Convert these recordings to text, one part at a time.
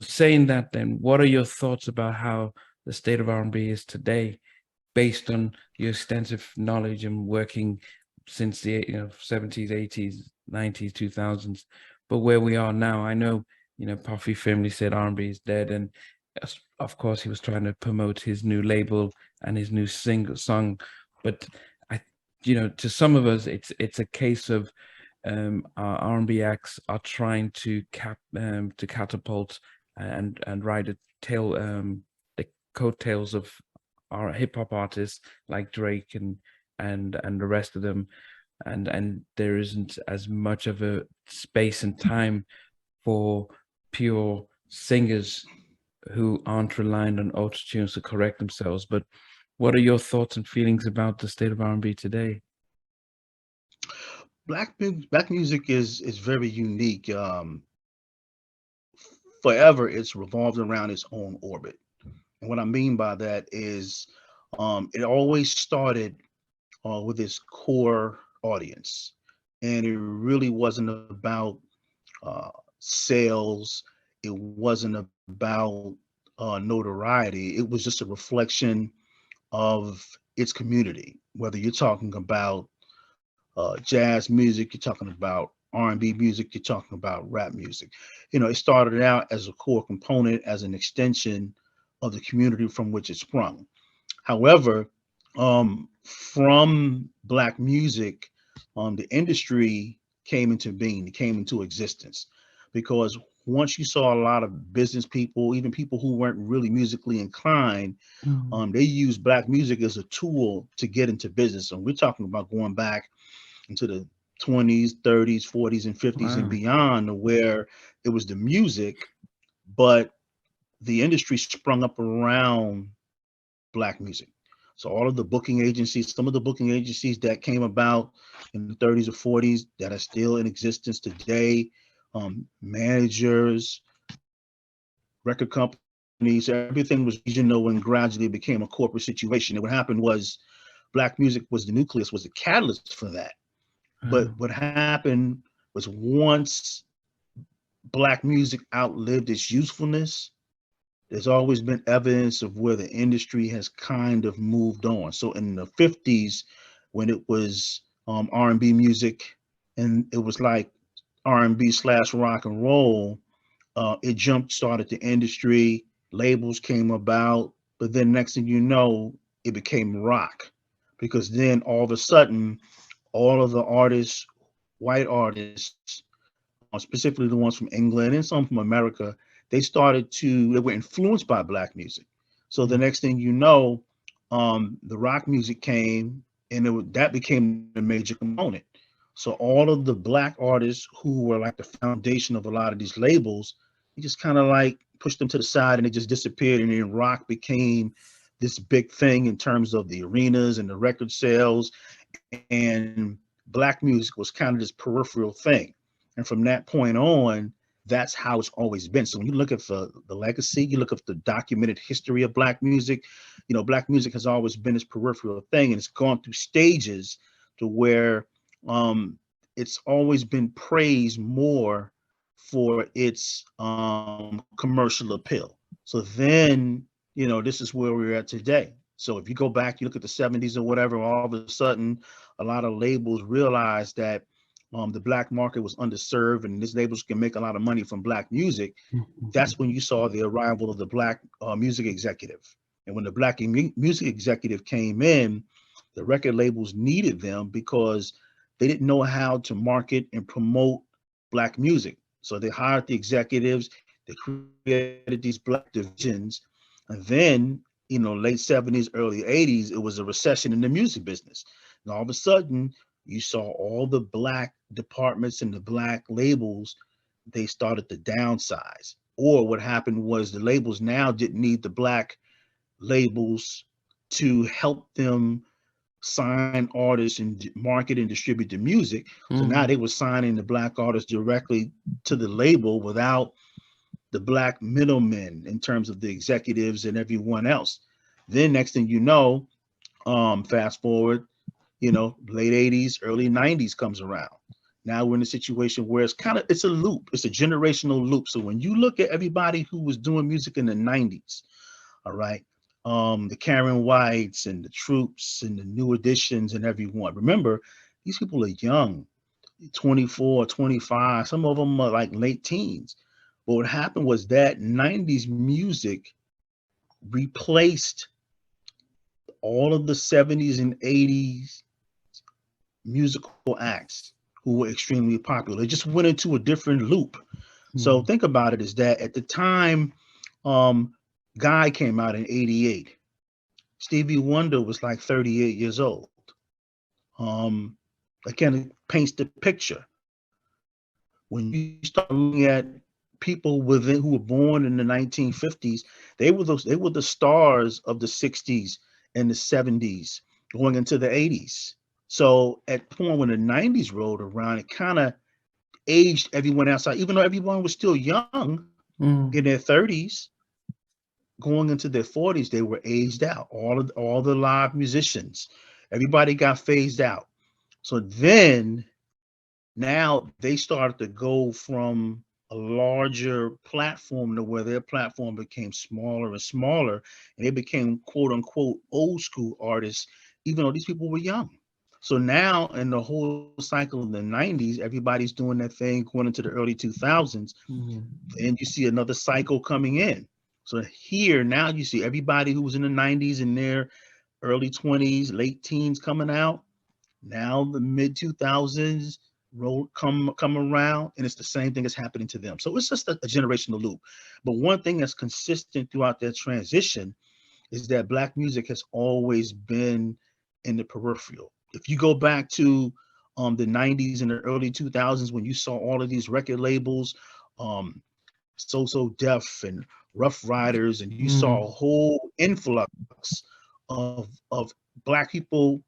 saying that, then what are your thoughts about how the state of R&B is today, based on your extensive knowledge and working since the 70s, 80s, 90s, 2000s, but where we are now? I know, Puffy famously said R&B is dead, and of course he was trying to promote his new label and his new single song, but I, to some of us, it's a case of our R&B acts are trying to catapult and ride the coattails of our hip hop artists like Drake and the rest of them, and there isn't as much of a space and time for pure singers who aren't reliant on auto-tunes to correct themselves. But what are your thoughts and feelings about the state of R&B today? Black music is very unique. Forever, it's revolved around its own orbit. And what I mean by that is, it always started with its core audience, and it really wasn't about sales. It wasn't about notoriety. It was just a reflection of its community. Whether you're talking about jazz music, you're talking about R&B music, you're talking about rap music. It started out as a core component, as an extension of the community from which it sprung. However, from Black music, the industry came into being, it came into existence, because once you saw a lot of business people, even people who weren't really musically inclined, Mm. they used Black music as a tool to get into business. And we're talking about going back into the 20s, 30s, 40s, and 50s and Wow. beyond, where it was the music, but the industry sprung up around Black music. So all of the booking agencies, some of the booking agencies that came about in the 30s or 40s that are still in existence today, managers, record companies, everything was regional and gradually became a corporate situation. And what happened was Black music was the nucleus, was the catalyst for that. But Wow. what happened was once Black music outlived its usefulness, there's always been evidence of where the industry has kind of moved on. So in the 50s, when it was R&B music, and it was like R&B slash rock and roll, it jump started the industry. Labels came about, but then next thing you know, it became rock, because then all of a sudden, all of the artists, white artists, specifically the ones from England and some from America, they were influenced by Black music. So the Mm. next thing you know, the rock music came, and that became the major component. So all of the Black artists who were like the foundation of a lot of these labels, you just kind of like pushed them to the side and they just disappeared. And then rock became this big thing in terms of the arenas and the record sales. And Black music was kind of this peripheral thing. And from that point on, that's how it's always been. So when you look at the legacy, you look at the documented history of Black music, Black music has always been this peripheral thing, and it's gone through stages to where it's always been praised more for its commercial appeal. So then, this is where we're at today. So if you go back, you look at the 70s or whatever, all of a sudden, a lot of labels realized that the Black market was underserved, and these labels can make a lot of money from Black music. That's when you saw the arrival of the Black music executive. And when the Black music executive came in, the record labels needed them because they didn't know how to market and promote Black music. So they hired the executives, they created these Black divisions, and then, late 70s, early 80s, it was a recession in the music business. And all of a sudden, you saw all the Black departments and the Black labels, they started to downsize. Or what happened was the labels now didn't need the Black labels to help them sign artists and market and distribute the music. So now Mm. they were signing the Black artists directly to the label without the Black middlemen in terms of the executives and everyone else. Then next thing you know, fast forward, late 80s, early 90s comes around. Now we're in a situation where it's a loop. It's a generational loop. So when you look at everybody who was doing music in the 90s, all right, the Karen Whites and the Troops and the New Editions and everyone. Remember, these people are young, 24, 25. Some of them are like late teens. But what happened was that 90s music replaced all of the 70s and 80s musical acts who were extremely popular. It just went into a different loop. So think about it, is that at the time, Guy came out in 88. Stevie Wonder was like 38 years old. Again, it paints the picture. When you start looking at people within who were born in the 1950s, they were the stars of the 60s and the 70s going into the 80s. So at the point when the 90s rolled around, it kind of aged everyone outside, even though everyone was still young in their 30s, going into their 40s, they were aged out. All the live musicians, everybody got phased out. So then now they started to go from a larger platform to where their platform became smaller and smaller, and they became quote unquote old school artists, even though these people were young. So now in the whole cycle of the 90s, everybody's doing their thing going into the early 2000s, and you see another cycle coming in. So here now you see everybody who was in the 90s in their early 20s, late teens coming out. Now the mid 2000s come around, and it's the same thing that's happening to them. So it's just a generational loop. But one thing that's consistent throughout that transition is that Black music has always been in the peripheral. If you go back to the 90s and the early 2000s, when you saw all of these record labels, So Def and Rough Riders, and you saw a whole influx of Black people,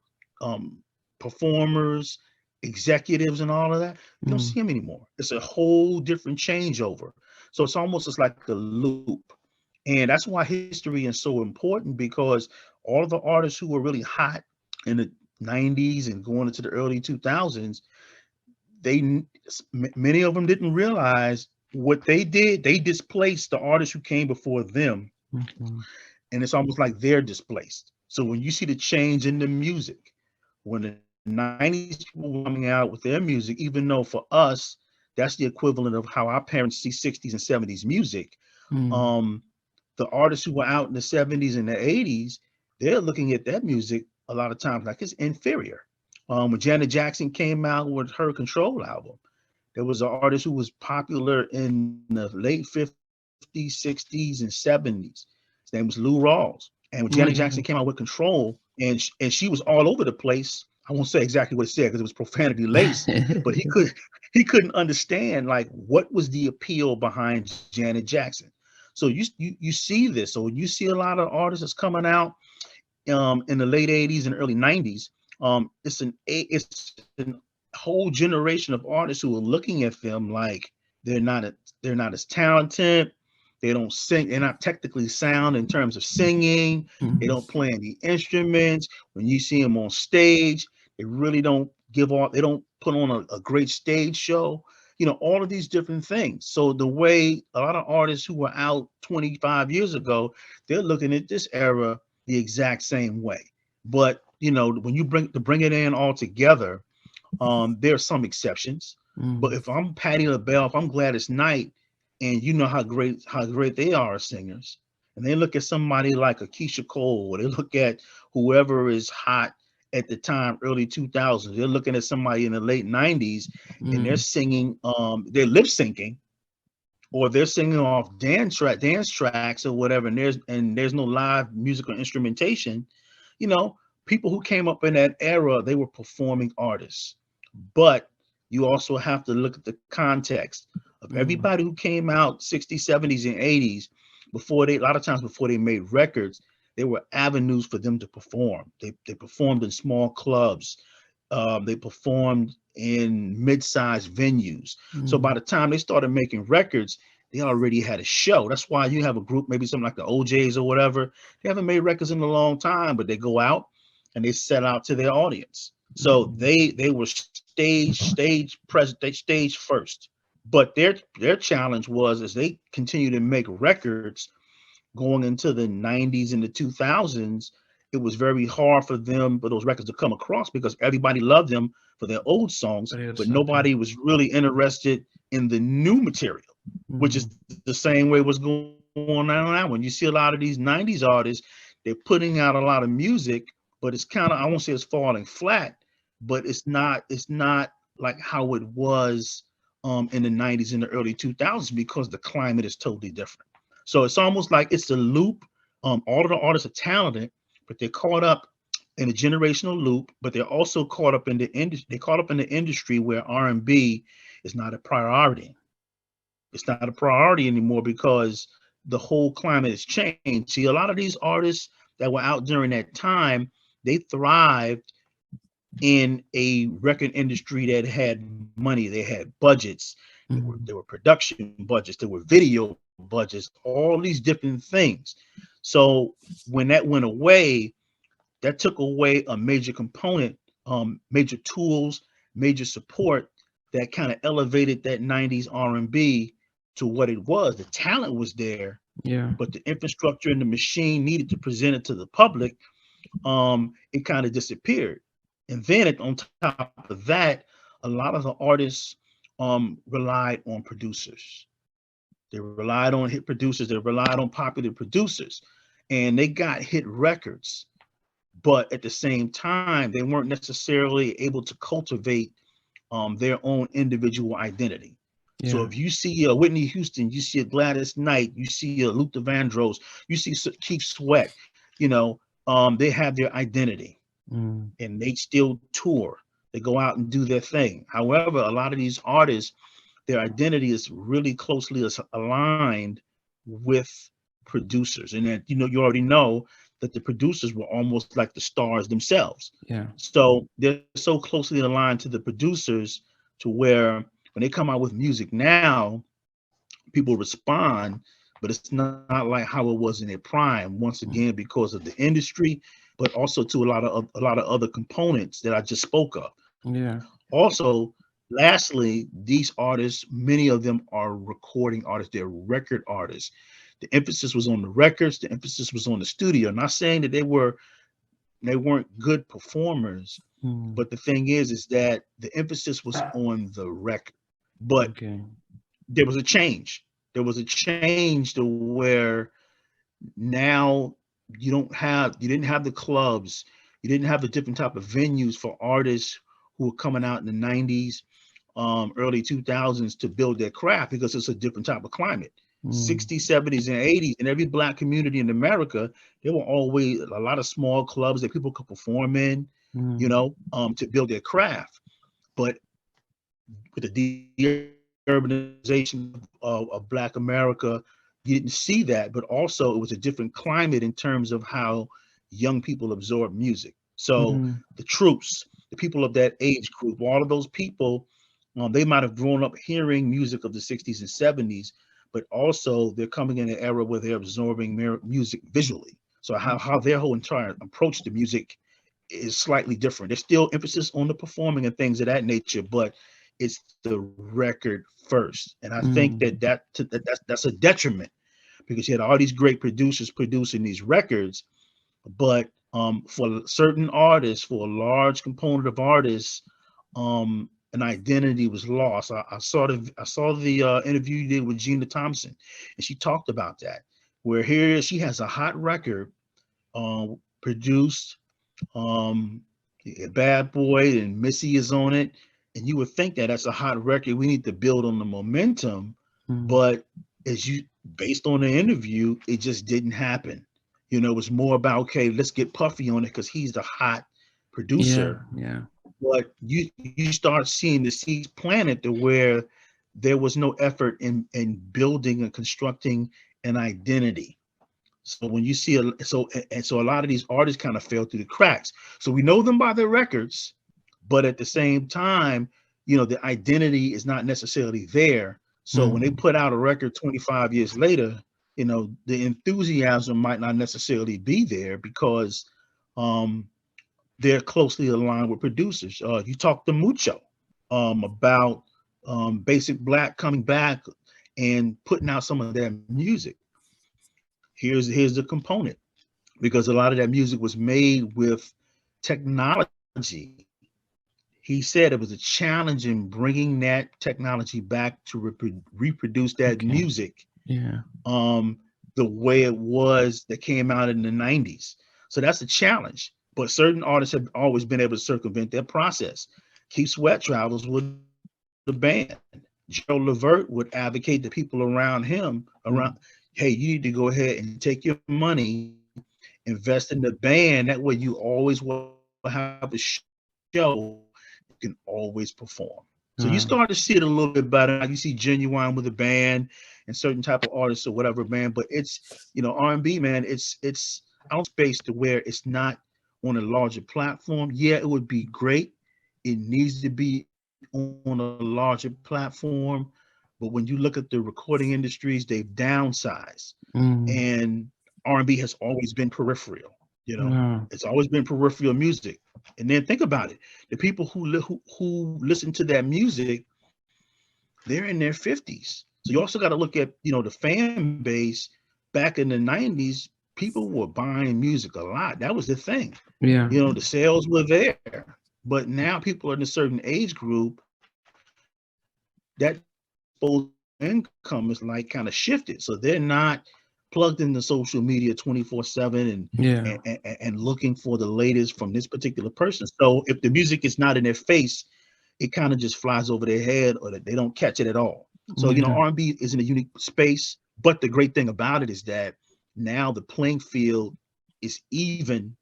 performers, executives, and all of that. You don't see them anymore. It's a whole different changeover. So it's almost just like a loop. And that's why history is so important, because all of the artists who were really hot in the 90s and going into the early 2000s, many of them didn't realize what they did. They displaced the artists who came before them. And it's almost like they're displaced. So when you see the change in the music, when the 90s people were coming out with their music, even though for us, that's the equivalent of how our parents see 60s and 70s music. The artists who were out in the 70s and the 80s, they're looking at that music a lot of times like it's inferior. When Janet Jackson came out with her Control album, there was an artist who was popular in the late 50s, 60s, and 70s. His name was Lou Rawls. And when Janet Jackson came out with Control, and she was all over the place. I won't say exactly what it said because it was profanity laced, but he couldn't understand like what was the appeal behind Janet Jackson. So you see this. So you see a lot of artists that's coming out in the late 80s and early 90s. It's a whole generation of artists who are looking at them like they're not as talented. They don't sing. They're not technically sound in terms of singing. They don't play any instruments. When you see them on stage, they really don't give off. They don't put on a great stage show. You know, all of these different things. So the way a lot of artists who were out 25 years ago, they're looking at this era the exact same way. But you know, when you bring it in all together, there are some exceptions. But if I'm Patti LaBelle, if I'm Gladys Knight, and you know how great they are as singers, and they look at somebody like a Keisha Cole, or they look at whoever is hot at the time, early 2000s, they're looking at somebody in the late 90s, and they're singing, they're lip syncing, or they're singing off dance tracks or whatever, and there's no live musical instrumentation. You know, people who came up in that era, they were performing artists. But you also have to look at the context of everybody who came out 60s, 70s, and 80s. A lot of times before they made records, there were avenues for them to perform. They performed in small clubs. They performed in mid-sized venues. So by the time they started making records, they already had a show. That's why you have a group, maybe something like the OJs or whatever. They haven't made records in a long time, but they go out and they set out to their audience. So they were stage present, they stage first. But their challenge was as they continue to make records going into the 90s and the 2000s, it was very hard for them for those records to come across because everybody loved them for their old songs, But it's but okay. nobody was really interested in the new material, which is the same way what's going on now. When you see a lot of these 90s artists, they're putting out a lot of music, but it's kind of, I won't say it's falling flat, but it's not like how it was in the 90s and the early 2000s because the climate is totally different. So it's almost like it's a loop. All of the artists are talented, but they're caught up in a generational loop. But they're also caught up in the industry. They're caught up in the industry where R&B is not a priority. It's not a priority anymore because the whole climate has changed. See, a lot of these artists that were out during that time, they thrived in a record industry that had money. They had budgets. There were production budgets. There were video budgets. All these different things. So when that went away, that took away a major component, major tools, major support that kind of elevated that 90s R&B to what it was. The talent was there, Yeah. but the infrastructure and the machine needed to present it to the public, it kind of disappeared. And then on top of that, a lot of the artists relied on producers. They relied on hit producers. They relied on popular producers, and they got hit records. But at the same time, they weren't necessarily able to cultivate their own individual identity. So Yeah. if you see a Whitney Houston, you see a Gladys Knight, you see a Luther Vandross, you see Keith Sweat, they have their identity and they still tour. They go out and do their thing. However, a lot of these artists, their identity is really closely aligned with producers. And that, you already know that the producers were almost like the stars themselves. Yeah. So they're so closely aligned to the producers to where when they come out with music now, people respond, but it's not like how it was in their prime. Once again, because of the industry, but also to a lot of other components that I just spoke of. Yeah. Also, lastly, these artists, many of them are recording artists, they're record artists. The emphasis was on the records, the emphasis was on the studio. Not saying that they weren't good performers, but the thing is that the emphasis was on the record. But Okay. there was a change. There was a change to where now you didn't have the clubs, you didn't have the different type of venues for artists who were coming out in the 90s, early 2000s to build their craft because it's a different type of climate. 60s, 70s, and 80s, in every black community in America, there were always a lot of small clubs that people could perform in, to build their craft. But with the deurbanization of Black America, you didn't see that, but also it was a different climate in terms of how young people absorb music. So the troops, the people of that age group, all of those people, they might have grown up hearing music of the 60s and 70s, but also they're coming in an era where they're absorbing music visually. So how their whole entire approach to music is slightly different. There's still emphasis on the performing and things of that nature, but it's the record first. And I think that's a detriment because you had all these great producers producing these records, but for certain artists, for a large component of artists, an identity was lost. I saw the interview you did with Gina Thompson, and she talked about that. Where here she has a hot record, produced, Bad Boy, and Missy is on it, and you would think that that's a hot record. We need to build on the momentum, but as you based on the interview, it just didn't happen. It was more about, okay, let's get Puffy on it because he's the hot Yeah. producer. Yeah. But you start seeing the seeds planted to where there was no effort in building and constructing an identity. So when you see so a lot of these artists kind of fell through the cracks. So we know them by their records, but at the same time, the identity is not necessarily there. So when they put out a record 25 years later, the enthusiasm might not necessarily be there because um they're closely aligned with producers. You talk to Mucho about Basic Black coming back and putting out some of their music. Here's the component, because a lot of that music was made with technology. He said it was a challenge in bringing that technology back to reproduce that Okay. music Yeah. the way it was that came out in the 90s. So that's a challenge. But certain artists have always been able to circumvent that process. Keith Sweat travels with the band. Joe Levert would advocate the people around him hey, you need to go ahead and take your money, invest in the band. That way you always will have a show you can always perform. So you start to see it a little bit better. You see Genuine with a band and certain type of artists or whatever band, but it's, R&B, man, it's out space to where it's not on a larger platform. Yeah, it would be great. It needs to be on a larger platform. But when you look at the recording industries, they've downsized, and R&B has always been peripheral. It's always been peripheral music. And then think about it: the people who listen to that music, they're in their 50s. So you also got to look at the fan base. Back in the 90s, people were buying music a lot. That was the thing. Yeah. The sales were there. But now people are in a certain age group, that disposable income is like kind of shifted. So they're not plugged into social media 24/7 Yeah. and looking for the latest from this particular person. So if the music is not in their face, it kind of just flies over their head, or that they don't catch it at all. So Yeah. R&B is in a unique space. But the great thing about it is that now the playing field is even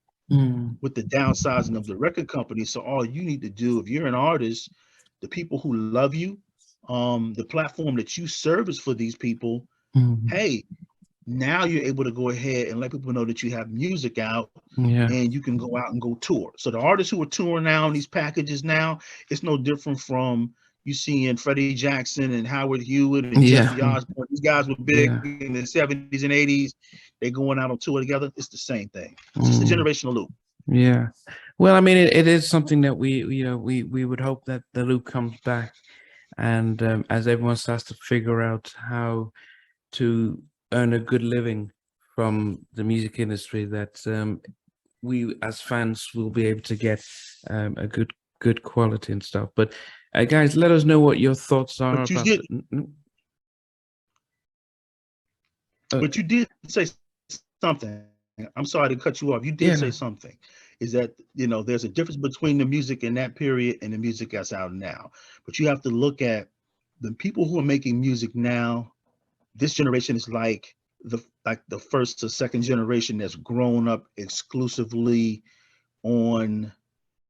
with the downsizing of the record company. So all you need to do, if you're an artist, the people who love you, the platform that you service for these people, hey, now you're able to go ahead and let people know that you have music out, Yeah. and you can go out and go tour. So the artists who are touring now in these packages now, it's no different from you seeing Freddie Jackson and Howard Hewitt and Yeah. Jesse Osborne. These guys were big in the 70s and 80s. They're going out on tour together. It's the same thing. It's just a generational loop. Yeah. Well, I mean, it is something that we would hope that the loop comes back, and as everyone starts to figure out how to earn a good living from the music industry, that we as fans will be able to get a good quality and stuff. But guys, let us know what your thoughts are But you about did, uh, but you did say something. I'm sorry to cut you off. You did say no. something. Is that there's a difference between the music in that period and the music that's out now. But you have to look at the people who are making music now. This generation is like the first or second generation that's grown up exclusively on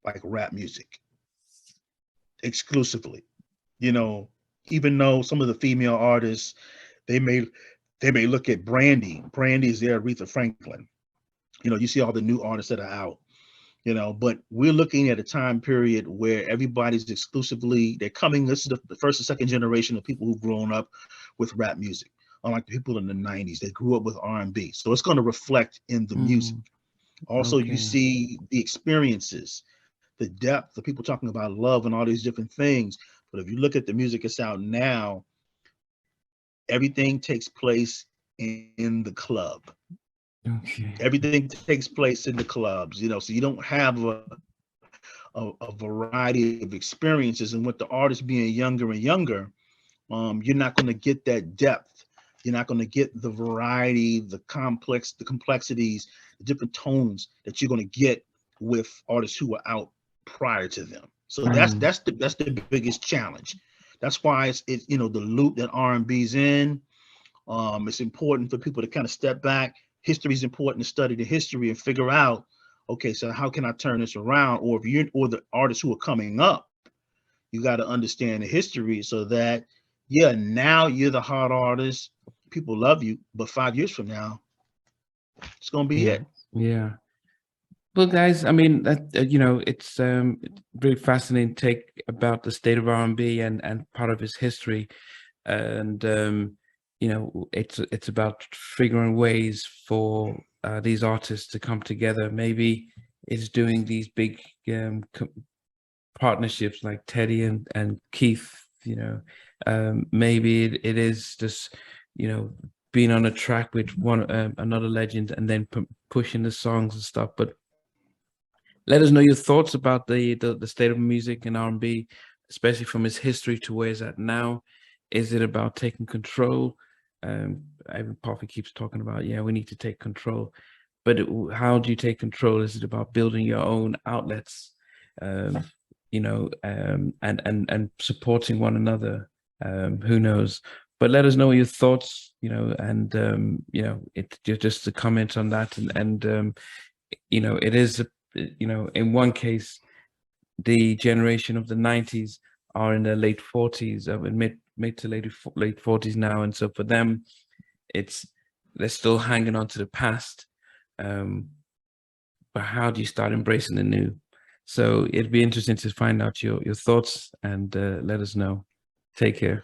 like rap music. Exclusively. Even though some of the female artists, they may look at Brandy. Brandy is their Aretha Franklin. You see all the new artists that are out, but we're looking at a time period where everybody's exclusively, this is the first and second generation of people who've grown up with rap music, unlike the people in the 90s that grew up with R&B. So it's going to reflect in the music. Also, you see the experiences, the depth, the people talking about love and all these different things. But if you look at the music that's out now, everything takes place in the club. Everything takes place in the clubs, so you don't have a variety of experiences. And with the artists being younger and younger, you're not going to get that depth. You're not going to get the variety, the complexities, the different tones that you're going to get with artists who were out prior to them. So that's the biggest challenge. That's why it's the loop that R&B's in. It's important for people to kind of step back. History is important to study the history and figure out, okay, so how can I turn this around? Or the artists who are coming up, you got to understand the history so that, now you're the hot artist. People love you, but 5 years from now, it's gonna be it. Yeah. Well, guys, I mean, that it's very fascinating take about the state of R&B and part of its history, and it's about figuring ways for these artists to come together. Maybe is doing these big partnerships like Teddy and Keith, you know, maybe it is just, you know, being on a track with one another legend and then pushing the songs and stuff. But let us know your thoughts about the state of music and R&B, especially from its history to where it's at now. Is it about taking control? Ivan Poppy keeps talking about, yeah, we need to take control. But how do you take control? Is it about building your own outlets, you know, and supporting one another? Who knows? But let us know your thoughts, you know, and you know, it just to comment on that, and you know, it is, you know, in one case, the generation of the 90s are in their late 40s, in mid to late 40s now, and so for them, it's they're still hanging on to the past. But how do you start embracing the new? So it'd be interesting to find out your thoughts, and let us know. Take care.